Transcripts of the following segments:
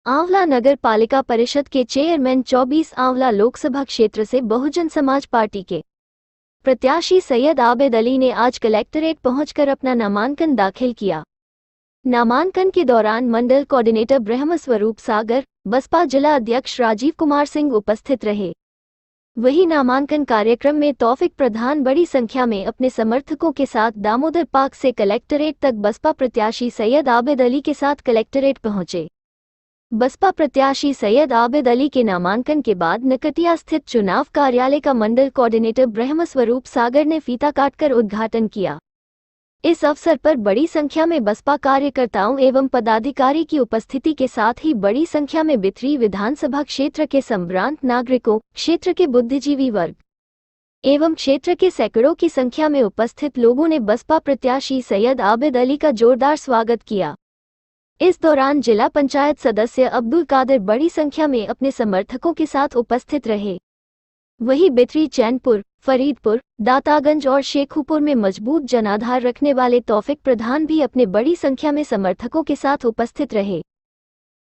आंवला नगर पालिका परिषद के चेयरमैन 24 आंवला लोकसभा क्षेत्र से बहुजन समाज पार्टी के प्रत्याशी सैयद आबिद अली ने आज कलेक्ट्रेट पहुंचकर अपना नामांकन दाखिल किया। नामांकन के दौरान मंडल कोऑर्डिनेटर ब्रह्मस्वरूप सागर, बसपा जिला अध्यक्ष राजीव कुमार सिंह उपस्थित रहे। वहीं नामांकन कार्यक्रम में तौफिक प्रधान बड़ी संख्या में अपने समर्थकों के साथ दामोदर पार्क से कलेक्ट्रेट तक बसपा प्रत्याशी सैयद आबिद अली के साथ कलेक्ट्रेट पहुंचे। बसपा प्रत्याशी सैयद आबिद अली के नामांकन के बाद नकटिया स्थित चुनाव कार्यालय का मंडल कोऑर्डिनेटर ब्रह्मस्वरूप सागर ने फीता काटकर उद्घाटन किया। इस अवसर पर बड़ी संख्या में बसपा कार्यकर्ताओं एवं पदाधिकारी की उपस्थिति के साथ ही बड़ी संख्या में बिथरी विधानसभा क्षेत्र के संभ्रांत नागरिकों, क्षेत्र के बुद्धिजीवी वर्ग एवं क्षेत्र के सैकड़ों की संख्या में उपस्थित लोगों ने बसपा प्रत्याशी सैयद आबिद अली का जोरदार स्वागत किया। इस दौरान जिला पंचायत सदस्य अब्दुल कादिर बड़ी संख्या में अपने समर्थकों के साथ उपस्थित रहे। वहीं बिथरी, चैनपुर, फरीदपुर, दातागंज और शेखुपुर में मजबूत जनाधार रखने वाले तौफिक प्रधान भी अपने बड़ी संख्या में समर्थकों के साथ उपस्थित रहे।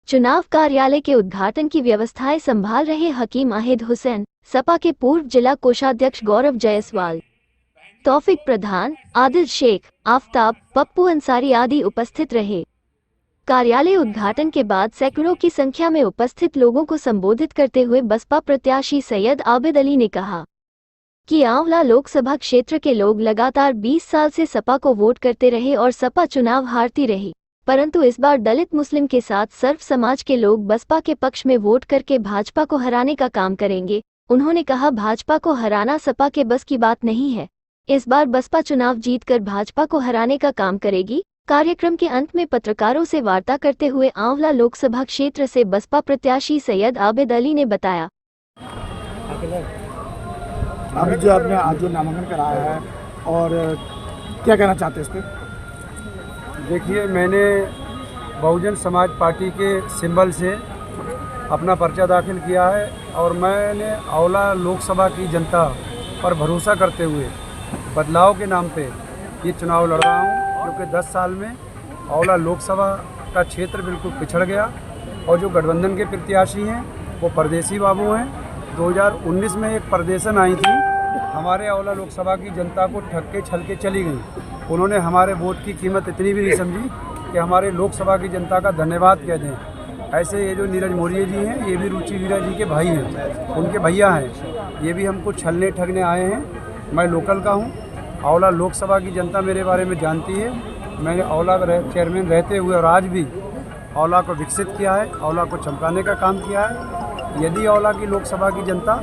चुनाव कार्यालय के उद्घाटन की व्यवस्थाएं संभाल रहे हकीम आहिद हुसैन, सपा के पूर्व जिला कोषाध्यक्ष गौरव जायसवाल, तौफिक प्रधान, आदिल शेख, आफताब, पप्पू अंसारी आदि उपस्थित रहे। कार्यालय उद्घाटन के बाद सैकड़ों की संख्या में उपस्थित लोगों को संबोधित करते हुए बसपा प्रत्याशी सैयद आबिद अली ने कहा कि आंवला लोकसभा क्षेत्र के लोग लगातार 20 साल से सपा को वोट करते रहे और सपा चुनाव हारती रही, परंतु इस बार दलित मुस्लिम के साथ सर्व समाज के लोग बसपा के पक्ष में वोट करके भाजपा को हराने का काम करेंगे। उन्होंने कहा, भाजपा को हराना सपा के बस की बात नहीं है। इस बार बसपा चुनाव जीतकर भाजपा को हराने का काम करेगी। कार्यक्रम के अंत में पत्रकारों से वार्ता करते हुए आंवला लोकसभा क्षेत्र से बसपा प्रत्याशी सैयद आबिद अली ने बताया, अभी जो आपने आज जो नामांकन कराया है और क्या कहना चाहते हैं इस पर? देखिए, मैंने बहुजन समाज पार्टी के सिंबल से अपना पर्चा दाखिल किया है और मैंने आंवला लोकसभा की जनता पर भरोसा करते हुए बदलाव के नाम पे ये चुनाव लड़ रहा हूँ, क्योंकि 10 साल में आंवला लोकसभा का क्षेत्र बिल्कुल पिछड़ गया और जो गठबंधन के प्रत्याशी हैं वो परदेसी बाबू हैं। 2019 में एक परदेसन आई थी, हमारे आंवला लोकसभा की जनता को ठग के छल के चली गई। उन्होंने हमारे वोट की कीमत इतनी भी नहीं समझी कि हमारे लोकसभा की जनता का धन्यवाद कह दें। ऐसे ये जो नीरज मौर्य जी हैं, ये भी रुचि वीरा जी के भाई हैं, उनके भैया हैं। ये भी हमको छलने ठगने आए हैं। मैं लोकल का हूँ। आंवला लोकसभा की जनता मेरे बारे में जानती है। मैंने आंवला चेयरमैन रहते हुए और आज भी आंवला को विकसित किया है, आंवला को चमकाने का काम किया है। यदि आंवला की लोकसभा की जनता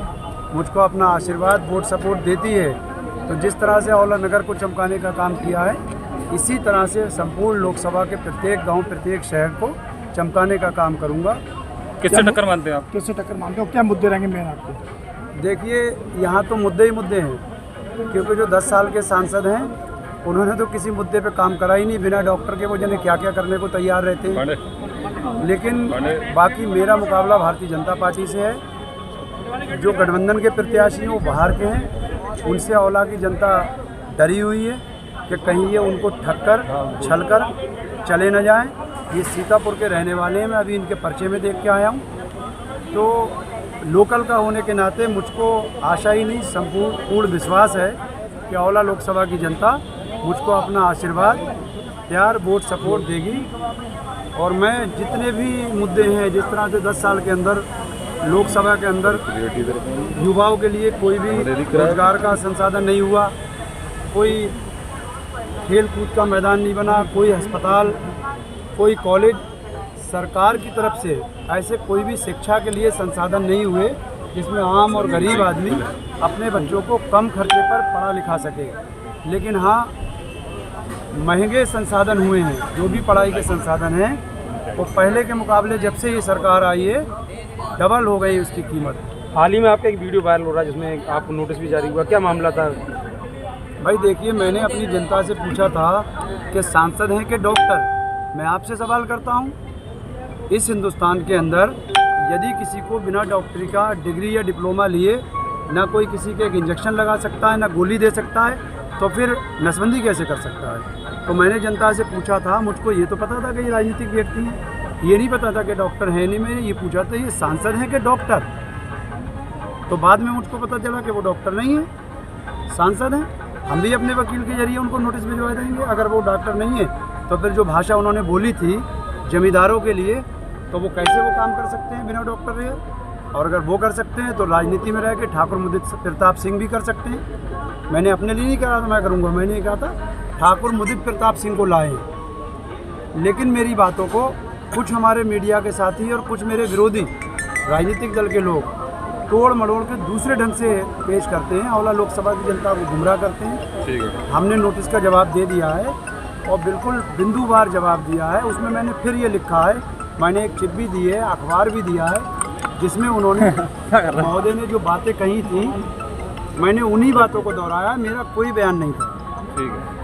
मुझको अपना आशीर्वाद, वोट सपोर्ट देती है तो जिस तरह से आंवला नगर को चमकाने का काम किया है, इसी तरह से संपूर्ण लोकसभा के प्रत्येक गांव, प्रत्येक शहर को चमकाने का काम करूंगा। किससे टक्कर मानते हैं आप? किससे टक्कर मानते हो? क्या मुद्दे रहेंगे मेन आपके? देखिए, यहाँ तो मुद्दे ही मुद्दे हैं, क्योंकि जो 10 साल के सांसद हैं उन्होंने तो किसी मुद्दे पे काम करा ही नहीं। बिना डॉक्टर के वो जाने क्या क्या करने को तैयार रहते हैं। लेकिन बाकी मेरा मुकाबला भारतीय जनता पार्टी से है। जो गठबंधन के प्रत्याशी हैं वो बाहर के हैं, उनसे आंवला की जनता डरी हुई है कि कहीं ये उनको ठग कर, छल कर चले न जाएं। ये सीतापुर के रहने वाले हैं, मैं अभी इनके पर्चे में देख के आया हूँ। तो लोकल का होने के नाते मुझको आशा ही नहीं, संपूर्ण विश्वास है कि आंवला लोकसभा की जनता मुझको अपना आशीर्वाद, प्यार, वोट सपोर्ट देगी। और मैं जितने भी मुद्दे हैं, जिस तरह से 10 साल के अंदर लोकसभा के अंदर युवाओं के लिए कोई भी रोजगार का संसाधन नहीं हुआ, कोई खेल कूद का मैदान नहीं बना, कोई अस्पताल, कोई कॉलेज सरकार की तरफ से ऐसे कोई भी शिक्षा के लिए संसाधन नहीं हुए जिसमें आम और गरीब आदमी अपने बच्चों को कम खर्चे पर पढ़ा लिखा सके। लेकिन हाँ, महंगे संसाधन हुए हैं। जो भी पढ़ाई के संसाधन हैं वो पहले के मुकाबले जब से ये सरकार आई है डबल हो गई उसकी कीमत। हाल ही में आपका एक वीडियो वायरल हो रहा है जिसमें आपको नोटिस भी जारी हुआ, क्या मामला था? भाई देखिए, मैंने अपनी जनता से पूछा था कि सांसद हैं कि डॉक्टर। मैं आपसे सवाल करता हूँ, इस हिंदुस्तान के अंदर यदि किसी को बिना डॉक्टरी का डिग्री या डिप्लोमा लिए ना कोई किसी के एक इंजेक्शन लगा सकता है, ना गोली दे सकता है, तो फिर नसबंदी कैसे कर सकता है? तो मैंने जनता से पूछा था, मुझको ये तो पता था कि ये राजनीतिक व्यक्ति हैं, ये नहीं पता था कि डॉक्टर है नहीं, मैंने ये पूछा था ये सांसद हैं कि डॉक्टर। तो बाद में मुझको पता चला कि वो डॉक्टर नहीं है, सांसद हैं। हम भी अपने वकील के जरिए उनको नोटिस भिजवा देंगे। अगर वो डॉक्टर नहीं है तो फिर जो भाषा उन्होंने बोली थी जमींदारों के लिए, तो वो कैसे वो काम कर सकते हैं बिना डॉक्टर रहे? और अगर वो कर सकते हैं तो राजनीति में रह के ठाकुर मुदित प्रताप सिंह भी कर सकते हैं। मैंने अपने लिए नहीं कहा था मैं करूँगा, मैंने नहीं कहा था ठाकुर मुदित प्रताप सिंह को लाए। लेकिन मेरी बातों को कुछ हमारे मीडिया के साथी और कुछ मेरे विरोधी राजनीतिक दल के लोग तोड़ मड़ोड़ के दूसरे ढंग से पेश करते हैं। आंवला लोकसभा की जनता को गुमराह करते हैं। ठीक है। हमने नोटिस का जवाब दे दिया है और बिल्कुल बिंदुवार जवाब दिया है। उसमें मैंने फिर ये लिखा है, मैंने एक चिट भी दी है, अखबार भी दिया है, जिसमें उन्होंने महोदय ने जो बातें कही थी मैंने उन्हीं बातों को दोहराया, मेरा कोई बयान नहीं था। ठीक है।